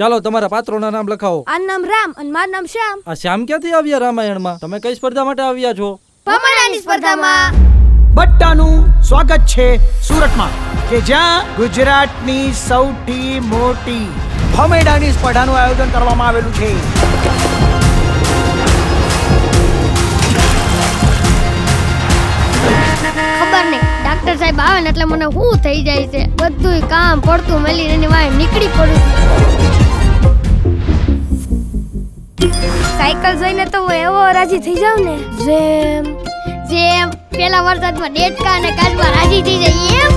ચાલો તમારા પાત્રોના નામ લખાવો. આ નામ રામ અને મારું નામ શ્યામ. આ શ્યામ ક્યાંથી આવ્યા રામાયણમાં? તમે કઈ સ્પર્ધા માટે આવ્યા છો? ભમરડાની સ્પર્ધામાં. બટ્ટાનું સ્વાગત છે સુરતમાં, કે જ્યાં ગુજરાતની સૌથી મોટી ભમેડાની સ્પર્ધાનું આયોજન કરવામાં આવેલું છે. ખબર નહીં, ડાક્ટર સાહેબ આવે ને એટલે મને શું થઈ જાય છે. બધુંય કામ પડતું મેલીને એની વાય નીકળી પડું. સાયકલ જોઈને તો હું એવો રાજી થઈ જાઉં ને, જેમ પેલા વરસાદમાં ડેટકા અને કાચમાં રાજી થઈ જાય એમ.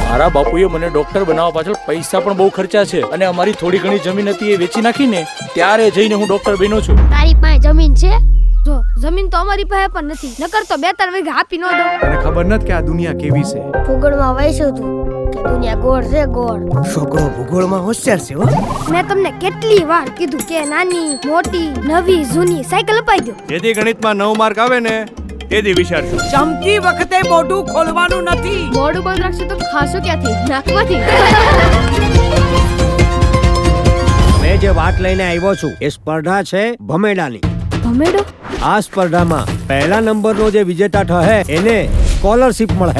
મારા બાપુએ મને ડોક્ટર બનાવવા પાછળ પૈસા પણ બહુ ખર્ચા છે અને અમારી થોડી ઘણી જમીન હતી એ વેચી નાખીને ત્યારે જઈને હું ડોક્ટર બન્યો છું. તારી પાસે જમીન છે? જો જમીન તો અમારી પાસે પણ નથી, નકર તો 2-3 વીઘા આપી ન દઉં. તને ખબર નથી કે આ દુનિયા કેવી છે? ભૂગોળમાં વાંચ્યું તું કે દુનિયા ગોળ છે, ગોળ. છોકરો ભૂગોળમાં હોશિયાર છે હો. મેં તમને કેટલી વાર કીધું કે નાની મોટી નવી જૂની સાયકલ અપાઈ દો. જેથી ગણિતમાં 9 માર્ક આવે ને તેથી વિચારશું. ચમકી વખતે મોઢું ખોલવાનું નથી. મોઢું બંધ રાખશો તો ખાશો ક્યાંથી? નાકમાંથી. મેં જે વાત લઈને આવ્યો છું એ સ્પર્ધા છે ભમેડાની. ભમેડો? આ સ્પર્ધામાં પહેલા નંબરનો જે વિજેતા થશે એને સ્કોલરશિપ મળે.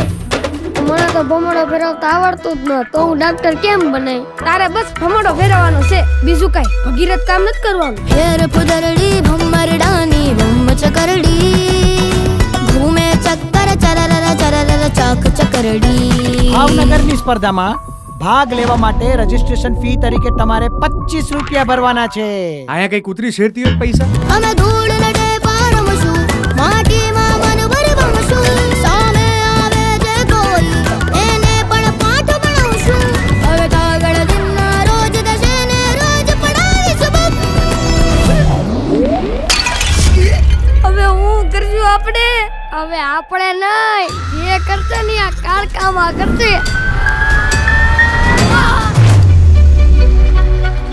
મને તો ભમડો ફેરવતા આવડતું જ ન, તો હું ડાક્ટર કેમ બનાય? તારે બસ ભમડો ફેરવવાનો છે, બીજું કઈ ભગીરથ કામ નથી કરવાનું. ફેર પુદરડી ભમરડાની ભમ ચકરડી ઘૂમે ચક્કર ચરર ચરર ચાક ચકરડી. ભાવનગરની સ્પર્ધામાં ભાગ લેવા માટે રજીસ્ટ્રેશન ફી તરીકે તમારે 25 રૂપિયા ભરવાના છે. અહીંયા કઈ કૂતરી શેરતી હોય પૈસા? અમે ધૂળ લડે પારમશું માટીમાં મન ભરવશું સામે આવે જે કોઈ એને પણ પાઠ ભણાવશું. હવે કાગળ દિનના રોજ દશે ને રોજ પડાવીશું. હવે હું કરશું આપણે? હવે આપણે નહીં, જે કરશે ને આ કાળકામાં કરશે.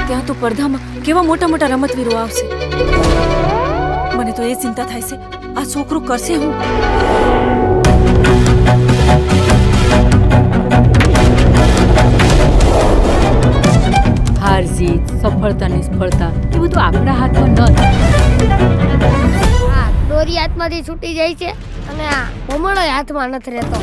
ત્યાં તો પડધામાં કેવા મોટા મોટા રમતવીરો આવશે. મને તો એ ચિંતા થાય છે, આ છોકરો કરશે હું? હાર જીત, સફળતા નિષ્ફળતા એ બધું આપણા હાથમાં નથી. આ દોરી હાથમાંથી છૂટી જાય છે અને આ ભમડો હાથમાં નથી રહેતો.